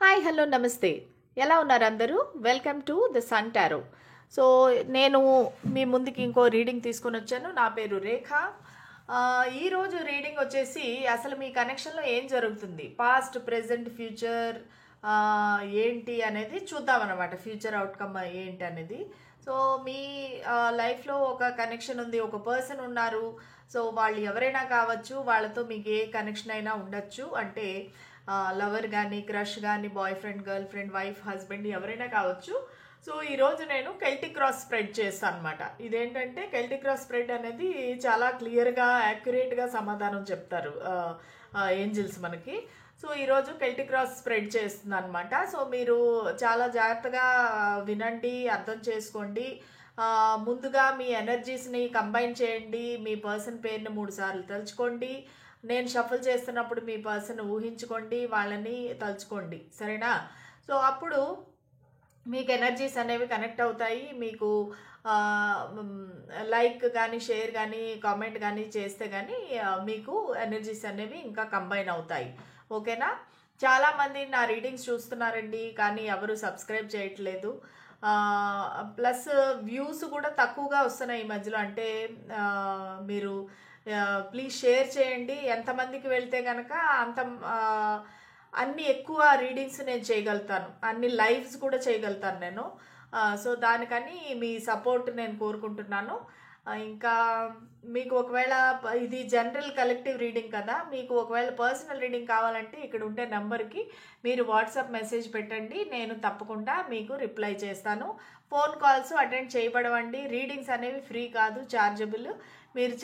Hi hello నమస్తే. ఎలా ఉన్నారు అందరూ? Welcome to the sun tarot. So నేను మీ ముందుకి ఇంకో రీడింగ్ తీసుకొని వచ్చాను. నా పేరు రేఖ. ఈరోజు రీడింగ్ వచ్చేసి అసలు మీ కనెక్షన్లో ఏం జరుగుతుంది, పాస్ట్ ప్రెజెంట్ ఫ్యూచర్ ఏంటి అనేది చూద్దామన్నమాట. ఫ్యూచర్ అవుట్కమ్ ఏంటి అనేది. సో మీ లైఫ్లో ఒక కనెక్షన్ ఉంది, ఒక పర్సన్ ఉన్నారు. సో వాళ్ళు ఎవరైనా కావచ్చు, వాళ్ళతో మీకు ఏ కనెక్షన్ అయినా ఉండొచ్చు. అంటే లవర్ కానీ, క్రష్ కానీ, boy friend, girl friend, wife, husband ఎవరైనా కావచ్చు. సో ఈరోజు నేను కెల్టిక్ క్రాస్ స్ప్రెడ్ చేస్తాను అనమాట. ఇదేంటంటే కెల్టిక్ క్రాస్ స్ప్రెడ్ అనేది చాలా క్లియర్గా యాక్యురేట్గా సమాధానం చెప్తారు ఏంజిల్స్ మనకి. సో ఈరోజు కెల్టిక్ క్రాస్ స్ప్రెడ్ చేస్తుంది అనమాట. సో మీరు చాలా జాగ్రత్తగా వినండి, అర్థం చేసుకోండి. ముందుగా మీ ఎనర్జీస్ని కంబైన్ చేయండి. మీ పర్సన్ పేరుని 3 సార్లు తలుచుకోండి. నేను షఫల్ చేస్తున్నప్పుడు మీ పర్సన్ ఊహించుకోండి, వాళ్ళని తలుచుకోండి, సరేనా? సో అప్పుడు మీకు ఎనర్జీస్ అనేవి కనెక్ట్ అవుతాయి. మీకు లైక్ కానీ, షేర్ కానీ, కామెంట్ కానీ చేస్తే కానీ మీకు ఎనర్జీస్ అనేవి ఇంకా కంబైన్ అవుతాయి. ఓకేనా? చాలామంది నా రీడింగ్స్ చూస్తున్నారండి, కానీ ఎవరు సబ్స్క్రైబ్ చేయట్లేదు. ప్లస్ వ్యూస్ కూడా తక్కువగా వస్తున్నాయి ఈ మధ్యలో. అంటే మీరు ప్లీజ్ షేర్ చేయండి. ఎంతమందికి వెళ్తే కనుక అంత అన్ని ఎక్కువ రీడింగ్స్ నేను చేయగలుగుతాను, అన్ని లైవ్స్ కూడా చేయగలుగుతాను నేను. సో దానికని మీ సపోర్ట్ నేను కోరుకుంటున్నాను. ఇంకా మీకు ఒకవేళ ఇది జనరల్ కలెక్టివ్ రీడింగ్ కదా, మీకు ఒకవేళ పర్సనల్ రీడింగ్ కావాలంటే ఇక్కడ ఉండే నెంబర్కి మీరు వాట్సాప్ మెసేజ్ పెట్టండి, నేను తప్పకుండా మీకు రిప్లై చేస్తాను. ఫోన్ కాల్స్ అటెండ్ చేయబడవండి. రీడింగ్స్ అనేవి ఫ్రీ కాదు, ఛార్జబుల్. మీరు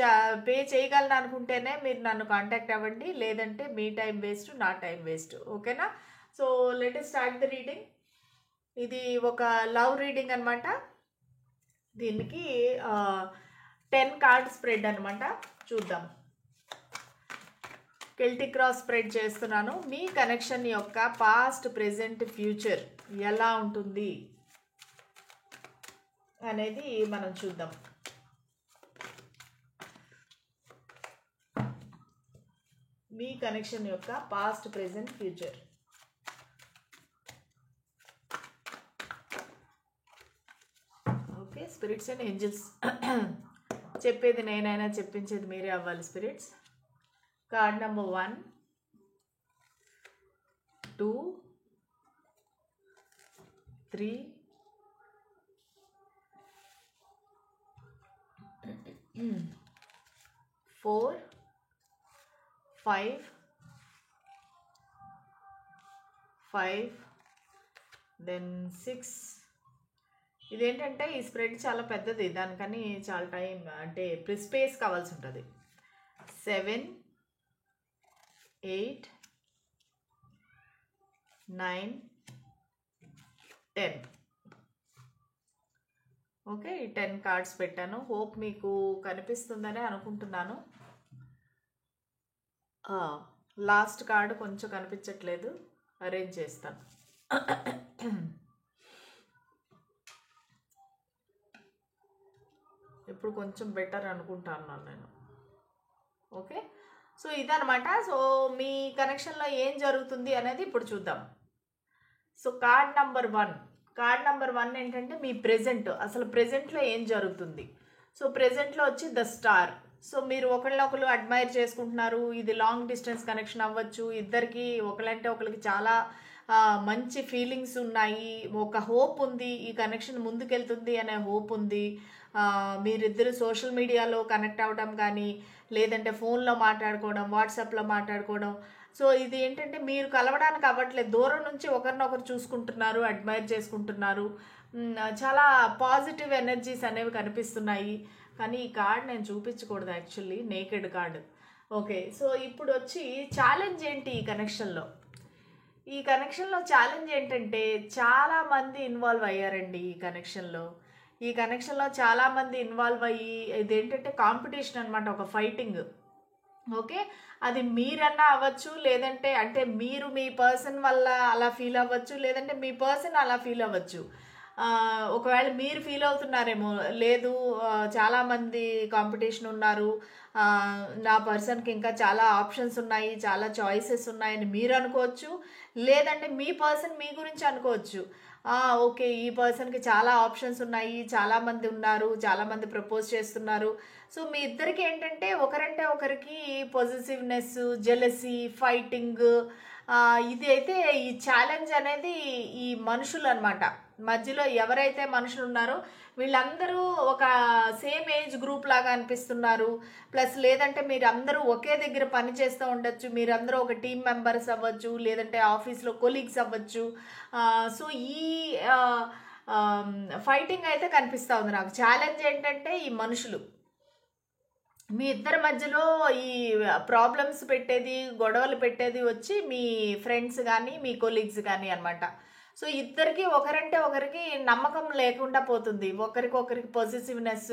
పే చేయగలను అనుకుంటేనే మీరు నన్ను కాంటాక్ట్ అవ్వండి, లేదంటే మీ టైం వేస్ట్, నా టైం వేస్ట్. ఓకేనా? So let us start the reading. ఇది ఒక లవ్ రీడింగ్ అనమాట. దీనికి 10 కార్డ్ స్ప్రెడ్ అనమాట. చూద్దాం. కెల్టిక్ క్రాస్ స్ప్రెడ్ చేస్తున్నాను. మీ కనెక్షన్ యొక్క పాస్ట్, ప్రెజెంట్, ఫ్యూచర్ ఎలా ఉంటుంది అనేది మనం చూద్దాం. మీ కనెక్షన్ యొక్క past, present, future. Okay spirits and angels, చెప్పేది నేనైనా చెప్పించేది మీరే అవ్వాలి స్పిరిట్స్. Card number 1, 2, 3, 4, 5, then 6. ఇదేంటంటే ఈ స్ప్రెడ్ చాలా పెద్దది, దానికని చాలా టైం అంటే స్పేస్ కావాల్సి ఉంటుంది. 7, 8, 9, 10. ఓకే, ఈ 10 కార్డ్స్ పెట్టాను. హోప్ మీకు కనిపిస్తుందని అనుకుంటున్నాను. లాస్ట్ కార్డు కొంచెం కనిపించట్లేదు, అరేంజ్ చేస్తాను. ఇప్పుడు కొంచెం బెటర్ అనుకుంటున్నాను నేను. ఓకే, సో ఇదనమాట. సో మీ కనెక్షన్లో ఏం జరుగుతుంది అనేది ఇప్పుడు చూద్దాం. సో కార్డ్ నెంబర్ 1 ఏంటంటే మీ ప్రెజెంట్, అసలు ప్రెజెంట్లో ఏం జరుగుతుంది. సో ప్రెజెంట్లో వచ్చి ద స్టార్. సో మీరు ఒకళ్ళొకరు అడ్మైర్ చేసుకుంటున్నారు. ఇది లాంగ్ డిస్టెన్స్ కనెక్షన్ అవ్వచ్చు. ఇద్దరికి ఒకళ్ళంటే ఒకరికి చాలా మంచి ఫీలింగ్స్ ఉన్నాయి, ఒక హోప్ ఉంది, ఈ కనెక్షన్ ముందుకెళ్తుంది అనే హోప్ ఉంది. మీరిద్దరు సోషల్ మీడియాలో కనెక్ట్ అవ్వడం కానీ, లేదంటే ఫోన్లో మాట్లాడుకోవడం, వాట్సాప్లో మాట్లాడుకోవడం. సో ఇది ఏంటంటే మీరు కలవడానికి అవ్వట్లేదు, దూరం నుంచి ఒకరినొకరు చూసుకుంటున్నారు, అడ్మైర్ చేసుకుంటున్నారు. చాలా పాజిటివ్ ఎనర్జీస్ అనేవి కనిపిస్తున్నాయి. కానీ ఈ కార్డ్ నేను చూపించకూడదు, actually naked card. Okay, so ఇప్పుడు వచ్చి ఛాలెంజ్ ఏంటి ఈ కనెక్షన్లో. ఈ కనెక్షన్లో ఛాలెంజ్ ఏంటంటే చాలామంది ఇన్వాల్వ్ అయ్యారండి ఈ కనెక్షన్లో చాలామంది ఇన్వాల్వ్ అయ్యి ఇదేంటంటే కాంపిటీషన్ అనమాట, ఒక ఫైటింగ్. ఓకే, అది మీరన్నా అవ్వచ్చు, లేదంటే అంటే మీరు మీ పర్సన్ వల్ల అలా ఫీల్ అవ్వచ్చు, లేదంటే మీ పర్సన్ అలా ఫీల్ అవ్వచ్చు. ఒకవేళ మీరు ఫీల్ అవుతున్నారేమో, లేదు చాలామంది కాంపిటీషన్ ఉన్నారు, నా పర్సన్కి ఇంకా చాలా ఆప్షన్స్ ఉన్నాయి, చాలా చాయిసెస్ ఉన్నాయని మీరు అనుకోవచ్చు. లేదంటే మీ పర్సన్ మీ గురించి అనుకోవచ్చు, ఓకే ఈ పర్సన్కి చాలా ఆప్షన్స్ ఉన్నాయి, చాలామంది ఉన్నారు, చాలామంది ప్రపోజ్ చేస్తున్నారు. సో మీ ఇద్దరికి ఏంటంటే ఒకరంటే ఒకరికి పొజిటివ్నెస్, జెలసీ, ఫైటింగ్, ఇది అయితే ఈ ఛాలెంజ్ అనేది ఈ మనుషులు అనమాట. మధ్యలో ఎవరైతే మనుషులు ఉన్నారో వీళ్ళందరూ ఒక సేమ్ ఏజ్ గ్రూప్ లాగా అనిపిస్తున్నారు. ప్లస్ లేదంటే మీరు అందరూ ఒకే దగ్గర పని చేస్తూ ఉండొచ్చు, మీరందరూ ఒక టీం మెంబర్స్ అవ్వచ్చు, లేదంటే ఆఫీస్లో కొలీగ్స్ అవ్వచ్చు. సో ఈ ఫైటింగ్ అయితే కనిపిస్తూ ఉంది నాకు. ఛాలెంజ్ ఏంటంటే ఈ మనుషులు, మీ ఇద్దరి మధ్యలో ఈ ప్రాబ్లమ్స్ పెట్టేది, గొడవలు పెట్టేది వచ్చి మీ ఫ్రెండ్స్ కానీ మీ కొలీగ్స్ కానీ అనమాట. సో ఇద్దరికి ఒకరంటే ఒకరికి నమ్మకం లేకుండా పోతుంది. ఒకరికొకరికి పొజిటివ్నెస్,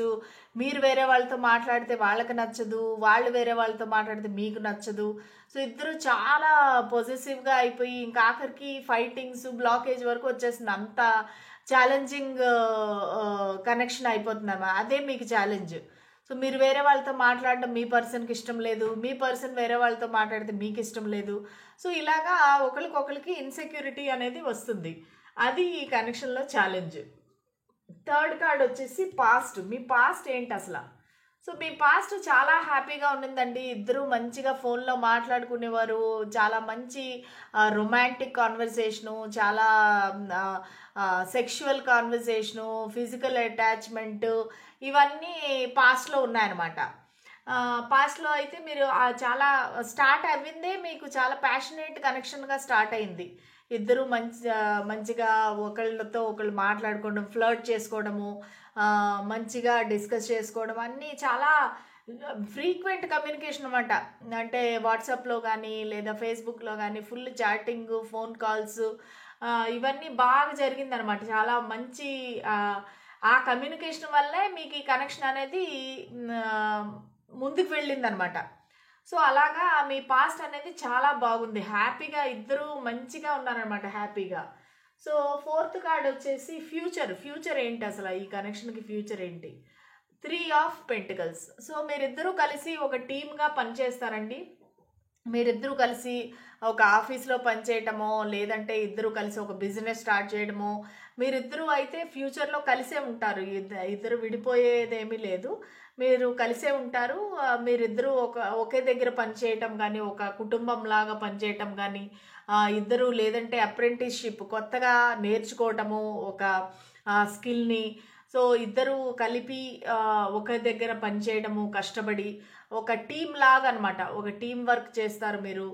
మీరు వేరే వాళ్ళతో మాట్లాడితే వాళ్ళకి నచ్చదు, వాళ్ళు వేరే వాళ్ళతో మాట్లాడితే మీకు నచ్చదు. సో ఇద్దరు చాలా పొజిటివ్గా అయిపోయి ఇంకా ఆఖరికి ఫైటింగ్స్, బ్లాకేజ్ వరకు వచ్చేస్తుంది. అంత ఛాలెంజింగ్ కనెక్షన్ అయిపోతుంది అన్నమాట. అదే మీకు ఛాలెంజ్. సో మీరు వేరే వాళ్ళతో మాట్లాడడం మీ పర్సన్కి ఇష్టం లేదు, మీ పర్సన్ వేరే వాళ్ళతో మాట్లాడితే మీకు ఇష్టం లేదు. సో ఇలాగా ఒకరికొకరికి ఇన్సెక్యూరిటీ అనేది వస్తుంది. అది ఈ కనెక్షన్లో ఛాలెంజ్. థర్డ్ కార్డ్ వచ్చేసి పాస్ట్. మీ పాస్ట్ ఏంటి అసలు? సో మీ పాస్ట్ చాలా హ్యాపీగా ఉండిందండి. ఇద్దరు మంచిగా ఫోన్లో మాట్లాడుకునేవారు, చాలా మంచి రొమాంటిక్ కాన్వర్సేషను, చాలా సెక్షువల్ కాన్వర్సేషను, ఫిజికల్ అటాచ్మెంట్, ఇవన్నీ పాస్ట్లో ఉన్నాయన్నమాట. పాస్ట్లో అయితే మీరు చాలా స్టార్ట్ అవ్విందే మీకు చాలా ప్యాషనేట్ కనెక్షన్గా స్టార్ట్ అయింది. ఇద్దరు మంచిగా ఒకళ్ళతో ఒకళ్ళు మాట్లాడుకోవడం, ఫ్లర్ట్ చేసుకోవడము, మంచిగా డిస్కస్ చేసుకోవడం, అన్నీ చాలా ఫ్రీక్వెంట్ కమ్యూనికేషన్ అనమాట. అంటే వాట్సాప్లో కానీ లేదా ఫేస్బుక్లో కానీ ఫుల్ చాటింగ్, ఫోన్ కాల్స్, ఇవన్నీ బాగా జరిగిందనమాట. చాలా మంచి ఆ కమ్యూనికేషన్ వల్లే మీకు ఈ కనెక్షన్ అనేది ముందుకు వెళ్ళిందనమాట. సో అలాగా మీ పాస్ట్ అనేది చాలా బాగుంది, హ్యాపీగా ఇద్దరు మంచిగా ఉన్నారనమాట, హ్యాపీగా. సో ఫోర్త్ కార్డ్ వచ్చేసి ఫ్యూచర్ ఏంటి అసలు? ఈ కనెక్షన్కి ఫ్యూచర్ ఏంటి? 3 ఆఫ్ పెంటికల్స్. సో మీరిద్దరూ కలిసి ఒక టీమ్గా పనిచేస్తారండి. మీరిద్దరూ కలిసి ఒక ఆఫీస్లో పనిచేయటమో, లేదంటే ఇద్దరు కలిసి ఒక బిజినెస్ స్టార్ట్ చేయడమో, మీరిద్దరూ అయితే ఫ్యూచర్లో కలిసే ఉంటారు. ఇద్దరు విడిపోయేదేమీ లేదు, మీరు కలిసే ఉంటారు. మీరిద్దరూ ఒకే దగ్గర పనిచేయటం కానీ, ఒక కుటుంబం లాగా పనిచేయటం కానీ, ఇద్దరు లేదంటే అప్రెంటిస్షిప్ కొత్తగా నేర్చుకోవటము ఒక స్కిల్ని. సో ఇద్దరు కలిపి ఒక దగ్గర పనిచేయడము, కష్టపడి ఒక టీం లాగా అనమాట, ఒక టీం వర్క్ చేస్తారు మీరు.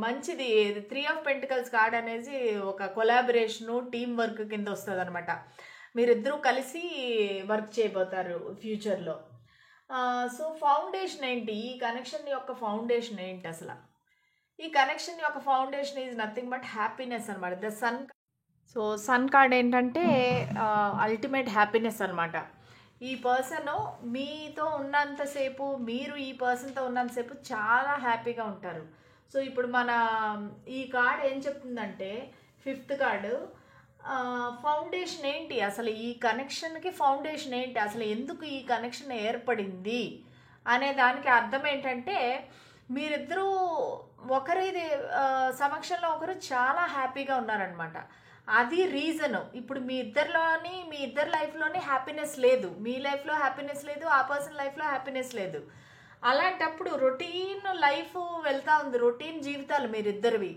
మంచిది. 3 ఆఫ్ పెంటికల్స్ కార్డ్ అనేది ఒక కొలాబరేషను, టీం వర్క్ కింద వస్తుంది అనమాట. మీరిద్దరూ కలిసి వర్క్ చేయబోతారు ఫ్యూచర్లో. సో ఫౌండేషన్ ఏంటి? ఈ కనెక్షన్ యొక్క ఫౌండేషన్ ఏంటి అసలు? ఈ కనెక్షన్ యొక్క foundation is nothing but happiness అనమాట. The sun. So sun card ఏంటంటే అల్టిమేట్ హ్యాపీనెస్ అనమాట. ఈ పర్సన్ మీతో ఉన్నంతసేపు, మీరు ఈ పర్సన్తో ఉన్నంతసేపు చాలా హ్యాపీగా ఉంటారు. సో ఇప్పుడు మన ఈ కార్డ్ ఏం చెప్తుందంటే, 5th కార్డు, ఫౌండేషన్ ఏంటి అసలు? ఈ కనెక్షన్కి ఫౌండేషన్ ఏంటి అసలు? ఎందుకు ఈ కనెక్షన్ ఏర్పడింది అనే దానికి అర్థం ఏంటంటే, మీరిద్దరూ ఒకరి సమక్షంలో ఒకరు చాలా హ్యాపీగా ఉన్నారనమాట. అది రీజను. ఇప్పుడు మీ ఇద్దరి లైఫ్లోని హ్యాపీనెస్ లేదు, మీ లైఫ్లో హ్యాపీనెస్ లేదు, ఆ పర్సన్ లైఫ్లో హ్యాపీనెస్ లేదు. అలాంటప్పుడు రొటీన్ లైఫ్ వెళ్తూ ఉంది, రొటీన్ జీవితాలు మీరిద్దరివి.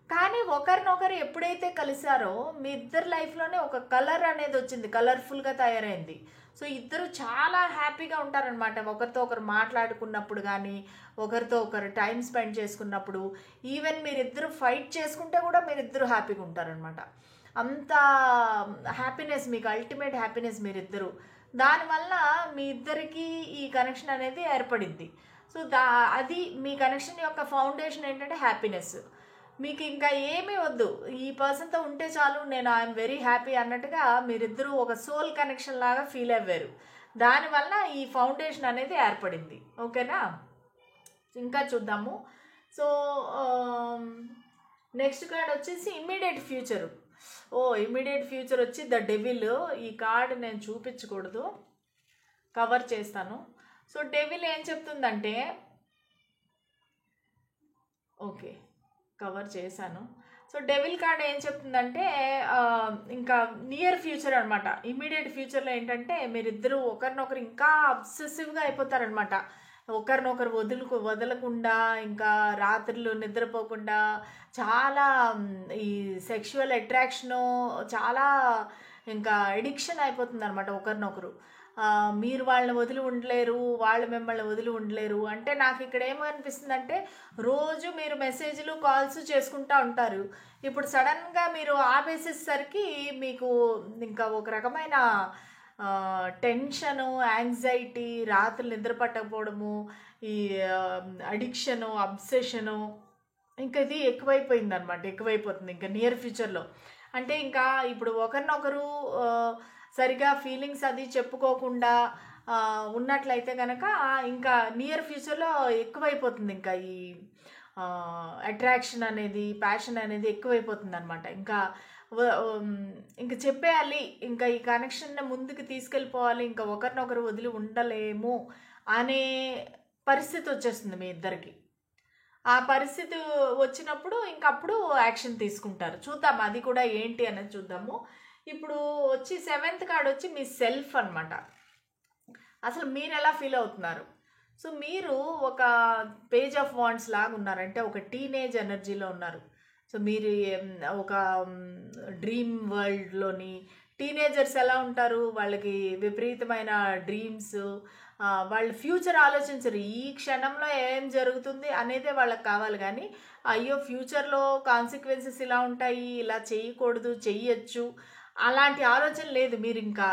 కానీ ఒకరినొకరు ఎప్పుడైతే కలిసారో మీ ఇద్దరి లైఫ్లోనే ఒక కలర్ అనేది వచ్చింది, కలర్ఫుల్గా తయారైంది. సో ఇద్దరు చాలా హ్యాపీగా ఉంటారనమాట. ఒకరితో ఒకరు మాట్లాడుకున్నప్పుడు కానీ, ఒకరితో ఒకరు టైం స్పెండ్ చేసుకున్నప్పుడు, ఈవెన్ మీరిద్దరు ఫైట్ చేసుకుంటే కూడా మీరిద్దరు హ్యాపీగా ఉంటారనమాట. అంత హ్యాపీనెస్ మీకు, అల్టిమేట్ హ్యాపీనెస్ మీరిద్దరు. దానివల్ల మీ ఇద్దరికి ఈ కనెక్షన్ అనేది ఏర్పడింది. సో అది మీ కనెక్షన్ యొక్క ఫౌండేషన్ ఏంటంటే హ్యాపీనెస్. మీకు ఇంకా ఏమీ వద్దు, ఈ పర్సన్తో ఉంటే చాలు, నేను ఐఎమ్ వెరీ హ్యాపీ అన్నట్టుగా మీరిద్దరూ ఒక సోల్ కనెక్షన్ లాగా ఫీల్ అయ్యారు. దానివల్ల ఈ ఫౌండేషన్ అనేది ఏర్పడింది. ఓకేనా? ఇంకా చూద్దాము. సో నెక్స్ట్ కార్డ్ వచ్చేసి ఇమ్మీడియట్ ఫ్యూచరు. ఇమీడియట్ ఫ్యూచర్ వచ్చి ద డెవిల్. ఈ కార్డ్ నేను చూపించకూడదు, కవర్ చేస్తాను. సో డెవిల్ ఏం చెప్తుందంటే, ఓకే కవర్ చేశాను. సో డెవిల్ కార్డ్ ఏం చెప్తుందంటే ఇంకా నియర్ ఫ్యూచర్ అనమాట. ఇమీడియట్ ఫ్యూచర్లో ఏంటంటే మీరిద్దరూ ఒకరినొకరు ఇంకా అబ్సెసివ్గా అయిపోతారనమాట. ఒకరినొకరు వదలకుండా, ఇంకా రాత్రులు నిద్రపోకుండా, చాలా ఈ సెక్షువల్ అట్రాక్షను చాలా ఇంకా ఎడిక్షన్ అయిపోతుంది అనమాట ఒకరినొకరు. మీరు వాళ్ళని వదిలి ఉండలేరు, వాళ్ళు మిమ్మల్ని వదిలి ఉండలేరు. అంటే నాకు ఇక్కడ ఏమనిపిస్తుందంటే, రోజు మీరు మెసేజ్లు కాల్స్ చేసుకుంటూ ఉంటారు. ఇప్పుడు సడన్గా మీరు ఆపేసేసరికి మీకు ఇంకా ఒక రకమైన టెన్షను, యాంగ్జైటీ, రాత్రులు నిద్ర పట్టకపోవడము, ఈ అడిక్షను, అబ్సెషను, ఇంకా ఇది ఎక్కువైపోతుంది ఇంకా నియర్ ఫ్యూచర్లో. అంటే ఇంకా ఇప్పుడు ఒకరినొకరు సరిగా ఫీలింగ్స్ అది చెప్పుకోకుండా ఉన్నట్లయితే కనుక ఇంకా నియర్ ఫ్యూచర్లో ఎక్కువైపోతుంది. ఇంకా ఈ అట్రాక్షన్ అనేది, ప్యాషన్ అనేది ఎక్కువైపోతుంది అనమాట. ఇంకా చెప్పేయాలి, ఇంకా ఈ కనెక్షన్ ముందుకు తీసుకెళ్ళిపోవాలి, ఇంకా ఒకరినొకరు వదిలి ఉండలేము అనే పరిస్థితి వచ్చేస్తుంది మీ ఇద్దరికి. ఆ పరిస్థితి వచ్చినప్పుడు ఇంకప్పుడు యాక్షన్ తీసుకుంటారు. చూద్దాం అది కూడా ఏంటి అనేది చూద్దాము. ఇప్పుడు వచ్చి 7th కార్డ్ వచ్చి మీ సెల్ఫ్ అనమాట. అసలు మీరు ఎలా ఫీల్ అవుతున్నారు? సో మీరు ఒక పేజ్ ఆఫ్ వాండ్స్ లాగా ఉన్నారు, అంటే ఒక టీనేజ్ ఎనర్జీలో ఉన్నారు. సో మీరు ఒక డ్రీమ్ వరల్డ్లోని టీనేజర్స్ ఎలా ఉంటారు, వాళ్ళకి విపరీతమైన డ్రీమ్స్, వాళ్ళ ఫ్యూచర్ ఆలోచించరు. ఈ క్షణంలో ఏం జరుగుతుంది అనేదే వాళ్ళకి కావాలి, కానీ అయ్యో ఫ్యూచర్లో కాన్సిక్వెన్సెస్ ఇలా ఉంటాయి, ఇలా చేయకూడదు, చెయ్యొచ్చు, అలాంటి ఆలోచన లేదు. మీరు ఇంకా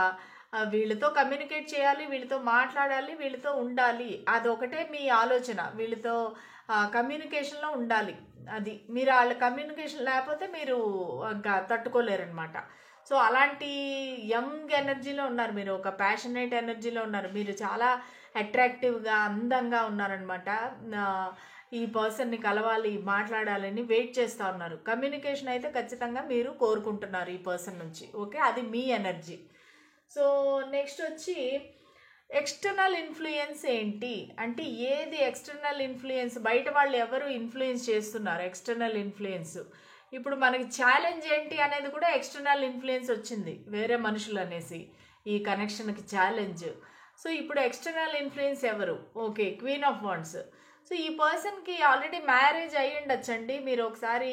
వీళ్ళతో కమ్యూనికేట్ చేయాలి, వీళ్ళతో మాట్లాడాలి, వీళ్ళతో ఉండాలి, అదొకటే మీ ఆలోచన. వీళ్ళతో కమ్యూనికేషన్లో ఉండాలి. అది మీరు వాళ్ళ కమ్యూనికేషన్ లేకపోతే మీరు ఇంకా తట్టుకోలేరనమాట. సో అలాంటి యంగ్ ఎనర్జీలో ఉన్నారు మీరు, ఒక ప్యాషనేట్ ఎనర్జీలో ఉన్నారు మీరు, చాలా అట్రాక్టివ్గా అందంగా ఉన్నారనమాట. ఈ పర్సన్ని కలవాలి, మాట్లాడాలని వెయిట్ చేస్తూ ఉన్నారు. కమ్యూనికేషన్ అయితే ఖచ్చితంగా మీరు కోరుకుంటున్నారు ఈ పర్సన్ నుంచి. ఓకే, అది మీ ఎనర్జీ. సో నెక్స్ట్ వచ్చి ఎక్స్టర్నల్ ఇన్ఫ్లుయెన్స్ ఏంటి అంటే, ఏది ఎక్స్టర్నల్ ఇన్ఫ్లుయెన్స్, బయట వాళ్ళు ఎవరు ఇన్ఫ్లుయెన్స్ చేస్తున్నారు, ఎక్స్టర్నల్ ఇన్ఫ్లుయెన్స్. ఇప్పుడు మనకి ఛాలెంజ్ ఏంటి అనేది కూడా ఎక్స్టర్నల్ ఇన్ఫ్లుయెన్స్ వచ్చింది, వేరే మనుషులు అనేసి ఈ కనెక్షన్కి ఛాలెంజ్. సో ఇప్పుడు ఎక్స్టర్నల్ ఇన్ఫ్లుయెన్స్ ఎవరు? Okay, queen of wands. So ఈ పర్సన్కి ఆల్రెడీ మ్యారేజ్ అయ్యి ఉండొచ్చండి. మీరు ఒకసారి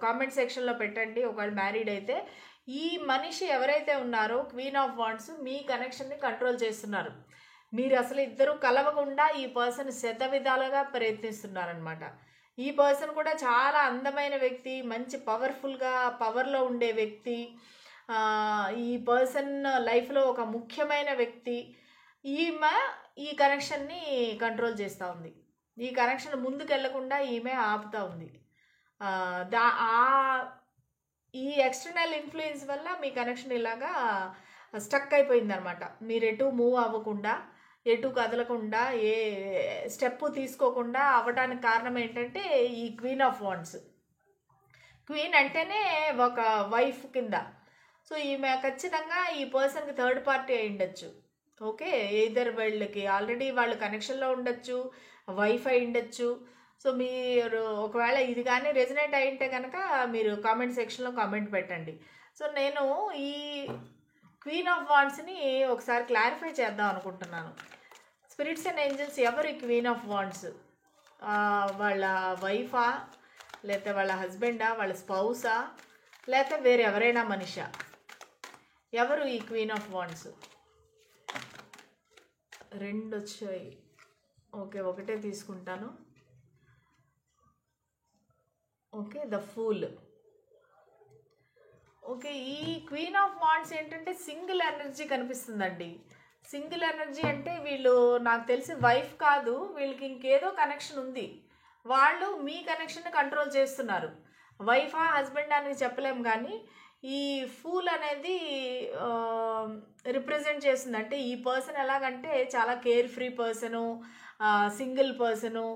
కామెంట్ సెక్షన్లో పెట్టండి ఒకవేళ మ్యారీడ్ అయితే. ఈ మనిషి ఎవరైతే ఉన్నారో క్వీన్ ఆఫ్ వాండ్స్ మీ కనెక్షన్ని కంట్రోల్ చేస్తున్నారు. మీరు అసలు ఇద్దరు కలవకుండా ఈ పర్సన్ శత విధాలుగా ప్రయత్నిస్తున్నారనమాట. ఈ పర్సన్ కూడా చాలా అందమైన వ్యక్తి, మంచి పవర్ఫుల్గా పవర్లో ఉండే వ్యక్తి, ఈ పర్సన్ లైఫ్లో ఒక ముఖ్యమైన వ్యక్తి. ఈమె ఈ కనెక్షన్ని కంట్రోల్ చేస్తూ ఉంది. ఈ కనెక్షన్ ముందుకు వెళ్లకుండా ఈమె ఆపుతూ ఉంది. ఈ ఎక్స్టర్నల్ ఇన్ఫ్లుయెన్స్ వల్ల మీ కనెక్షన్ ఇలాగా స్టక్ అయిపోయింది అనమాట. మీరు ఎటు మూవ్ అవ్వకుండా, ఎటు కదలకుండా, ఏ స్టెప్ తీసుకోకుండా అవ్వడానికి కారణం ఏంటంటే ఈ క్వీన్ ఆఫ్ వాండ్స్. క్వీన్ అంటేనే ఒక వైఫ్ కింద. సో ఈమె ఖచ్చితంగా ఈ పర్సన్కి థర్డ్ పార్టీ అయి ఉండొచ్చు. ఓకే, ఇద్దరు వీళ్ళకి ఆల్రెడీ వాళ్ళు కనెక్షన్లో ఉండొచ్చు, వైఫ్ అయి ఉండొచ్చు. సో మీరు ఒకవేళ ఇది కానీ రెజనేట్ అయింటే కనుక మీరు కామెంట్ సెక్షన్లో కామెంట్ పెట్టండి. సో నేను ఈ క్వీన్ ఆఫ్ వాండ్స్ని ఒకసారి క్లారిఫై చేద్దాం అనుకుంటున్నాను. స్పిరిట్స్ అండ్ ఏంజల్స్, ఎవరు ఈ క్వీన్ ఆఫ్ వాండ్స్? వాళ్ళ వైఫా, లేకపోతే వాళ్ళ హస్బెండా, వాళ్ళ స్పౌసా, లేకపోతే వేరే ఎవరైనా మనిషా? ఎవరు ఈ క్వీన్ ఆఫ్ వాండ్స్? రెండు వచ్చాయి. ఓకే, ఒకటే తీసుకుంటాను. Okay, the fool. ఓకే, ఈ క్వీన్ ఆఫ్ వాండ్స్ ఏంటంటే సింగిల్ ఎనర్జీ కనిపిస్తుందండి. సింగిల్ ఎనర్జీ అంటే వీళ్ళు నాకు తెలిసి వైఫ్ కాదు, వీళ్ళకి ఇంకేదో కనెక్షన్ ఉంది. వాళ్ళు మీ కనెక్షన్ని కంట్రోల్ చేస్తున్నారు. వైఫా హస్బెండ్ అని చెప్పలేము, కానీ ఈ ఫూల్ అనేది రిప్రజెంట్ చేస్తుంది. అంటే ఈ పర్సన్ ఎలాగంటే చాలా care free person, single person,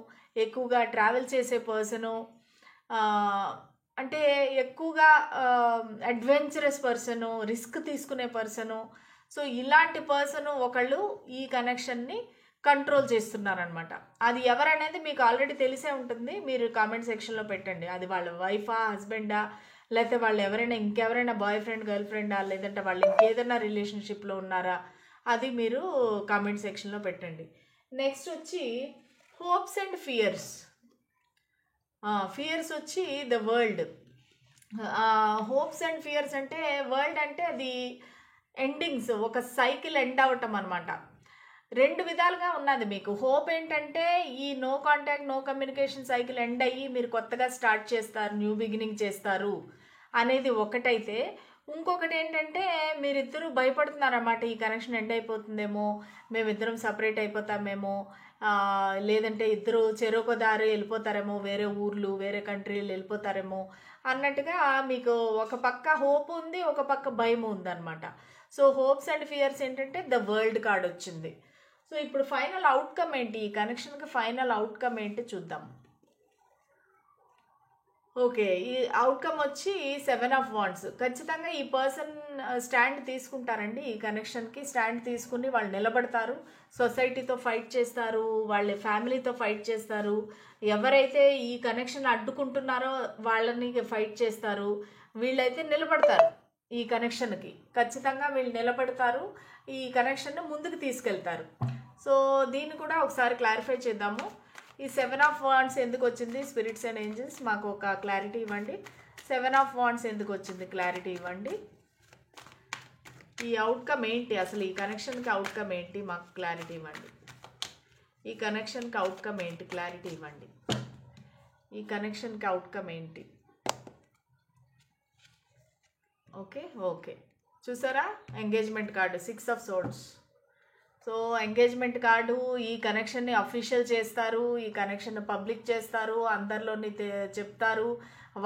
ఎక్కువగా ట్రావెల్ చేసే పర్సను, అంటే ఎక్కువగా అడ్వెంచరస్ పర్సను, రిస్క్ తీసుకునే పర్సను. సో ఇలాంటి పర్సను ఒకళ్ళు ఈ కనెక్షన్ని కంట్రోల్ చేస్తున్నారనమాట. అది ఎవరనేది మీకు ఆల్రెడీ తెలిసే ఉంటుంది. మీరు కామెంట్ సెక్షన్లో పెట్టండి. అది వాళ్ళ వైఫా, హస్బెండా, లేకపోతే వాళ్ళు ఎవరైనా ఇంకెవరైనా బాయ్ ఫ్రెండ్, గర్ల్ ఫ్రెండా, లేదంటే వాళ్ళు ఇంకేదైనా రిలేషన్షిప్లో ఉన్నారా, అది మీరు కామెంట్ సెక్షన్లో పెట్టండి. నెక్స్ట్ వచ్చి హోప్స్ అండ్ ఫియర్స్. ఫియర్స్ వచ్చి the world. Hopes and fears అంటే వరల్డ్ అంటే అది ఎండింగ్స్, ఒక సైకిల్ ఎండ్ అవటం అనమాట. రెండు విధాలుగా ఉన్నది మీకు. హోప్ ఏంటంటే ఈ no contact, no communication cycle end అయ్యి మీరు కొత్తగా స్టార్ట్ చేస్తారు, న్యూ బిగినింగ్ చేస్తారు అనేది ఒకటైతే, ఇంకొకటి ఏంటంటే మీరిద్దరూ భయపడుతున్నారన్నమాట, ఈ కనెక్షన్ ఎండ్ అయిపోతుందేమో, మేమిద్దరం సపరేట్ అయిపోతామేమో, లేదంటే ఇద్దరు చెరొక దారి వెళ్ళిపోతారేమో, వేరే ఊర్లు, వేరే కంట్రీలు వెళ్ళిపోతారేమో అన్నట్టుగా మీకు ఒక పక్క హోప్ ఉంది, ఒక పక్క భయం ఉందన్నమాట. సో హోప్స్ అండ్ ఫియర్స్ ఏంటంటే ద వరల్డ్ కార్డ్ వచ్చింది. సో ఇప్పుడు ఫైనల్ అవుట్కమ్ ఏంటి, ఈ కనెక్షన్కి ఫైనల్ అవుట్కమ్ ఏంటి చూద్దాం. ఓకే, ఈ అవుట్కమ్ వచ్చి 7 ఆఫ్ వాండ్స్. ఖచ్చితంగా ఈ పర్సన్ స్టాండ్ తీసుకుంటారండి, ఈ కనెక్షన్కి స్టాండ్ తీసుకుని వాళ్ళు నిలబడతారు, సొసైటీతో ఫైట్ చేస్తారు, వాళ్ళ ఫ్యామిలీతో ఫైట్ చేస్తారు, ఎవరైతే ఈ కనెక్షన్ అడ్డుకుంటున్నారో వాళ్ళని ఫైట్ చేస్తారు. వీళ్ళైతే నిలబడతారు ఈ కనెక్షన్కి, ఖచ్చితంగా వీళ్ళు నిలబడతారు, ఈ కనెక్షన్ని ముందుకు తీసుకెళ్తారు. సో దీన్ని కూడా ఒకసారి క్లారిఫై చేద్దాము. ఈ 7 ఆఫ్ వాండ్స్ ఎందుకు వచ్చింది, స్పిరిట్స్ అండ్ ఏంజల్స్ మాకు ఒక క్లారిటీ ఇవ్వండి. 7 ఆఫ్ వాండ్స్ ఎందుకు వచ్చింది, క్లారిటీ ఇవ్వండి. ఈ అవుట్కమ్ ఏంటి, అసలు ఈ కనెక్షన్కి అవుట్కమ్ ఏంటి, మాకు క్లారిటీ ఇవ్వండి. ఈ కనెక్షన్కి అవుట్కమ్ ఏంటి, క్లారిటీ ఇవ్వండి. ఈ కనెక్షన్కి అవుట్కమ్ ఏంటి. ఓకే ఓకే, చూసారా engagement card, 6 of swords. So engagement card ఈ కనెక్షన్ని అఫీషియల్ చేస్తారు, ఈ కనెక్షన్ పబ్లిక్ చేస్తారు, అందరిలోని చెప్తారు,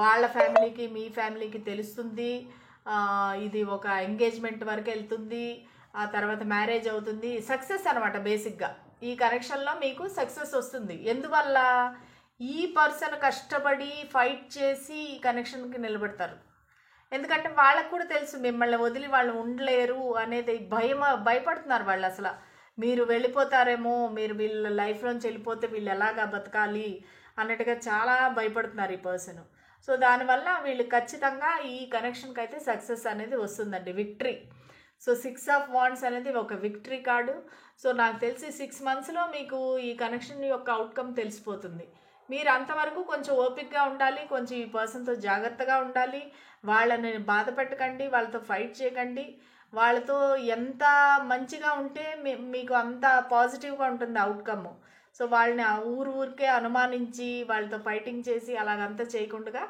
వాళ్ళ ఫ్యామిలీకి మీ ఫ్యామిలీకి తెలుస్తుంది, ఇది ఒక ఎంగేజ్మెంట్ వరకు వెళ్తుంది, ఆ తర్వాత మ్యారేజ్ అవుతుంది, సక్సెస్ అనమాట. బేసిక్గా ఈ కనెక్షన్లో మీకు సక్సెస్ వస్తుంది. ఎందువల్ల, ఈ పర్సన్ కష్టపడి ఫైట్ చేసి ఈ కనెక్షన్కి నిలబడతారు. ఎందుకంటే వాళ్ళకు కూడా తెలుసు మిమ్మల్ని వదిలి వాళ్ళు ఉండలేరు అనేది, భయపడుతున్నారు వాళ్ళు. అసలు మీరు వెళ్ళిపోతారేమో, మీరు వీళ్ళ లైఫ్లోంచి వెళ్ళిపోతే వీళ్ళు ఎలాగా బతకాలి అన్నట్టుగా చాలా భయపడుతున్నారు ఈ పర్సన్. సో దానివల్ల వీళ్ళు ఖచ్చితంగా ఈ కనెక్షన్కి అయితే సక్సెస్ అనేది వస్తుందండి, విక్టరీ. సో 6 ఆఫ్ వాండ్స్ అనేది ఒక విక్టరీ కార్డు. సో నాకు తెలిసి 6 మంత్స్లో మీకు ఈ కనెక్షన్ యొక్క అవుట్కమ్ తెలిసిపోతుంది. మీరు అంతవరకు కొంచెం ఓపికగా ఉండాలి, కొంచెం ఈ పర్సన్తో జాగ్రత్తగా ఉండాలి, వాళ్ళని బాధ పెట్టకండి, వాళ్ళతో ఫైట్ చేయకండి. వాళ్ళతో ఎంత మంచిగా ఉంటే మీకు అంత పాజిటివ్గా ఉంటుంది అవుట్కమ్. సో వాళ్ళని ఆ ఊరికే అనుమానించి వాళ్ళతో ఫైటింగ్ చేసి అలాగంతా చేయకుండా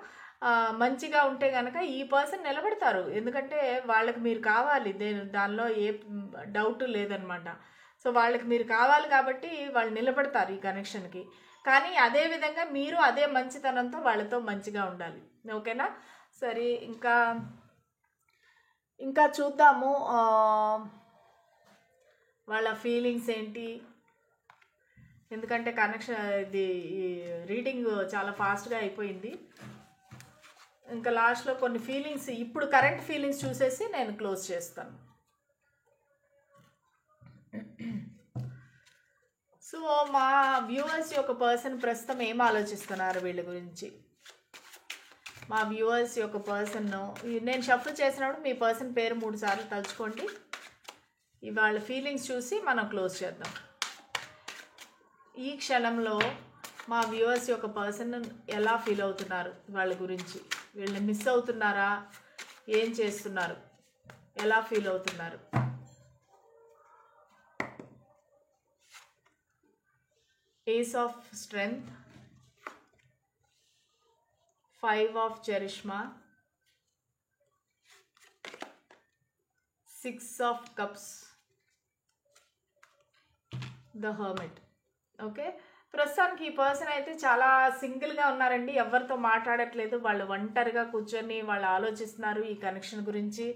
మంచిగా ఉంటే కనుక ఈ పర్సన్ నిలబడతారు. ఎందుకంటే వాళ్ళకి మీరు కావాలి, దానిలో ఏ డౌట్ లేదనమాట. సో వాళ్ళకి మీరు కావాలి కాబట్టి వాళ్ళు నిలబడతారు ఈ కనెక్షన్కి. కానీ అదే విధంగా మీరు అదే మంచితనంతో వాళ్ళతో మంచిగా ఉండాలి. ఓకేనా? సరే, ఇంకా చూద్దాము వాళ్ళ ఫీలింగ్స్ ఏంటి. ఎందుకంటే కనెక్షన్ ఇది రీడింగ్ చాలా ఫాస్ట్గా అయిపోయింది. ఇంకా లాస్ట్లో కొన్ని ఫీలింగ్స్, ఇప్పుడు కరెంట్ ఫీలింగ్స్ చూసేసి నేను క్లోజ్ చేస్తాను. సో మా వ్యూవర్స్ యొక్క పర్సన్ ప్రస్తుతం ఏం ఆలోచిస్తున్నారు వీళ్ళ గురించి, మా వ్యూవర్స్ యొక్క పర్సన్ నేను షఫల్ చేసినప్పుడు మీ పర్సన్ పేరు 3 సార్లు తలుచుకోండి. ఇవాళ ఫీలింగ్స్ చూసి మనం క్లోజ్ చేద్దాం. ఈ క్షణంలో మా వ్యూవర్స్ యొక్క పర్సన్ ఎలా ఫీల్ అవుతున్నారు, వాళ్ళ గురించి, వీళ్ళని మిస్ అవుతున్నారా, ఏం చేస్తున్నారు, ఎలా ఫీల్ అవుతున్నారు. Ace of Strength, 5 of Charishma, 6 of Cups, the Hermit. Okay, ప్రస్తుతానికి ఈ పర్సన్ అయితే చాలా సింగిల్గా ఉన్నారండి, ఎవరితో మాట్లాడట్లేదు, వాళ్ళు ఒంటరిగా కూర్చొని వాళ్ళు ఆలోచిస్తున్నారు ఈ కనెక్షన్ గురించి.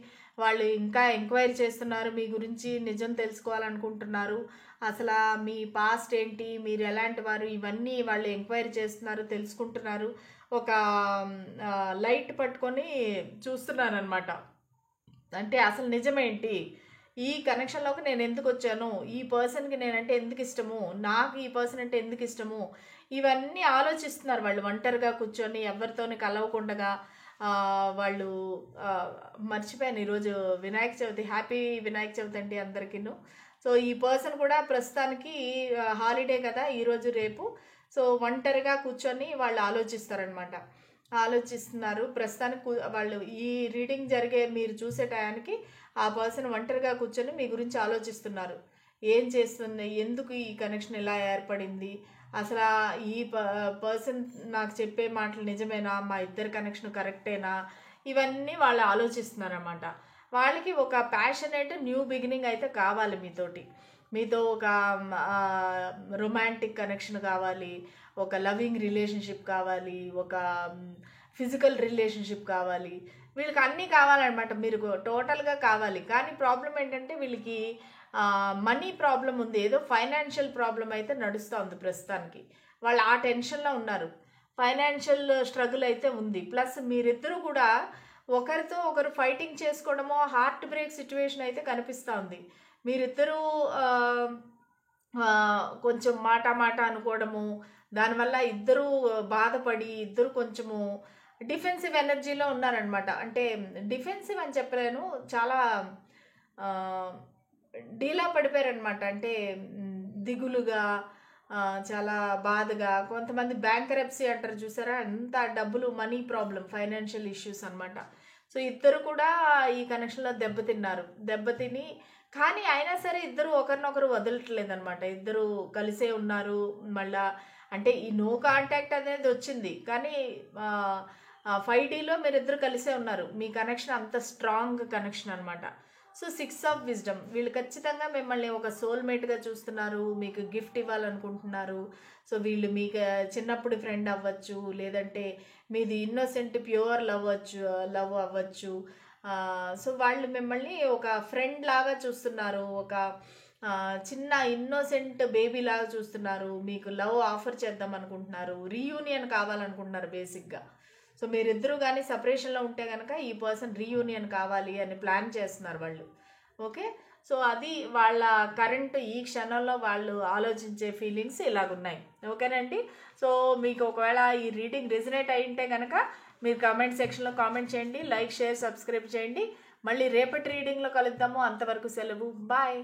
వాళ్ళు ఇంకా ఎంక్వైరీ చేస్తున్నారు మీ గురించి, నిజం తెలుసుకోవాలనుకుంటున్నారు, అసలు మీ పాస్ట్ ఏంటి, మీరు ఎలాంటి వారు, ఇవన్నీ వాళ్ళు ఎంక్వైరీ చేస్తున్నారు, తెలుసుకుంటున్నారు. ఒక లైట్ పట్టుకొని చూస్తున్నారనమాట. అంటే అసలు నిజమేంటి, ఈ కనెక్షన్లోకి నేను ఎందుకు వచ్చాను, ఈ పర్సన్కి నేనంటే ఎందుకు ఇష్టము, నాకు ఈ పర్సన్ అంటే ఎందుకు ఇష్టము, ఇవన్నీ ఆలోచిస్తున్నారు వాళ్ళు ఒంటరిగా కూర్చొని ఎవరితోని కలవకుండా. వాళ్ళు మర్చిపోయాను ఈరోజు వినాయక చవితి, హ్యాపీ వినాయక చవితి అండి అందరికీను. సో ఈ పర్సన్ కూడా ప్రస్తుతానికి హాలిడే కదా ఈరోజు రేపు. సో ఒంటరిగా కూర్చొని వాళ్ళు ఆలోచిస్తున్నారు ప్రస్తుతానికి. వాళ్ళు ఈ రీడింగ్ జరిగే మీరు చూసే టయానికి ఆ పర్సన్ ఒంటరిగా కూర్చొని మీ గురించి ఆలోచిస్తున్నారు. ఏం చేస్తుంది, ఎందుకు ఈ కనెక్షన్ ఇలా ఏర్పడింది, అసలు ఈ పర్సన్ నాకు చెప్పే మాటలు నిజమేనా, మా ఇద్దరి కనెక్షన్ కరెక్టేనా, ఇవన్నీ వాళ్ళు ఆలోచిస్తున్నారన్నమాట. వాళ్ళకి ఒక ప్యాషనేట్ న్యూ బిగినింగ్ అయితే కావాలి మీతో ఒక రొమాంటిక్ కనెక్షన్ కావాలి, ఒక లవింగ్ రిలేషన్షిప్ కావాలి, ఒక ఫిజికల్ రిలేషన్షిప్ కావాలి. వీళ్ళకి అన్నీ కావాలన్నమాట, మీరు టోటల్గా కావాలి. కానీ ప్రాబ్లం ఏంటంటే వీళ్ళకి మనీ ప్రాబ్లం ఉంది, ఏదో ఫైనాన్షియల్ ప్రాబ్లం అయితే నడుస్తూ ఉంది ప్రస్తుతానికి. వాళ్ళు ఆ టెన్షన్లో ఉన్నారు, ఫైనాన్షియల్ స్ట్రగుల్ అయితే ఉంది. ప్లస్ మీరిద్దరూ కూడా ఒకరితో ఒకరు ఫైటింగ్ చేసుకోవడమో, హార్ట్ బ్రేక్ సిచ్యువేషన్ అయితే కనిపిస్తూ ఉంది. మీరిద్దరూ కొంచెం మాట అనుకోవడము, దానివల్ల ఇద్దరూ బాధపడి ఇద్దరు కొంచెము డిఫెన్సివ్ ఎనర్జీలో ఉన్నారనమాట. అంటే డిఫెన్సివ్ అని చెప్పలేను, చాలా డీలా పడిపోయారనమాట. అంటే దిగులుగా, చాలా బాధగా. కొంతమంది బ్యాంకరప్సీ అంటారు చూసారా, అంత డబ్బులు, మనీ ప్రాబ్లం, ఫైనాన్షియల్ ఇష్యూస్ అనమాట. సో ఇద్దరు కూడా ఈ కనెక్షన్లో దెబ్బతిని కానీ అయినా సరే ఇద్దరు ఒకరినొకరు వదలట్లేదు అనమాట. ఇద్దరు కలిసే ఉన్నారు మళ్ళా. అంటే ఈ నో కాంటాక్ట్ అనేది వచ్చింది, కానీ 5Dలో మీరిద్దరు కలిసే ఉన్నారు. మీ కనెక్షన్ అంత స్ట్రాంగ్ కనెక్షన్ అనమాట. సో 6 ఆఫ్ విజ్డమ్, వీళ్ళు ఖచ్చితంగా మిమ్మల్ని ఒక సోల్మేట్గా చూస్తున్నారు, మీకు గిఫ్ట్ ఇవ్వాలనుకుంటున్నారు. సో వీళ్ళు మీకు చిన్నప్పుడు ఫ్రెండ్ అవ్వచ్చు, లేదంటే మీది ఇన్నోసెంట్ ప్యూర్ లవ్ అవ్వచ్చు. సో వాళ్ళు మిమ్మల్ని ఒక ఫ్రెండ్ లాగా చూస్తున్నారు, ఒక చిన్న ఇన్నోసెంట్ బేబీ లాగా చూస్తున్నారు, మీకు లవ్ ఆఫర్ చేద్దాం అనుకుంటున్నారు, రీయూనియన్ కావాలనుకుంటున్నారు బేసిక్గా. సో మీరిద్దరూ కానీ సపరేషన్లో ఉంటే కనుక ఈ పర్సన్ రీయూనియన్ కావాలి అని ప్లాన్ చేస్తున్నారు వాళ్ళు. ఓకే, సో అది వాళ్ళ కరెంట్ ఈ క్షణంలో వాళ్ళు ఆలోచించే ఫీలింగ్స్ ఇలాగున్నాయి. ఓకేనండి. సో మీకు ఒకవేళ ఈ రీడింగ్ రెజనేట్ అయింటే కనుక మీరు కామెంట్ సెక్షన్లో కామెంట్ చేయండి, లైక్, షేర్, సబ్స్క్రైబ్ చేయండి. మళ్ళీ రేపటి రీడింగ్లో కలుద్దాము. అంతవరకు సెలవు, బాయ్.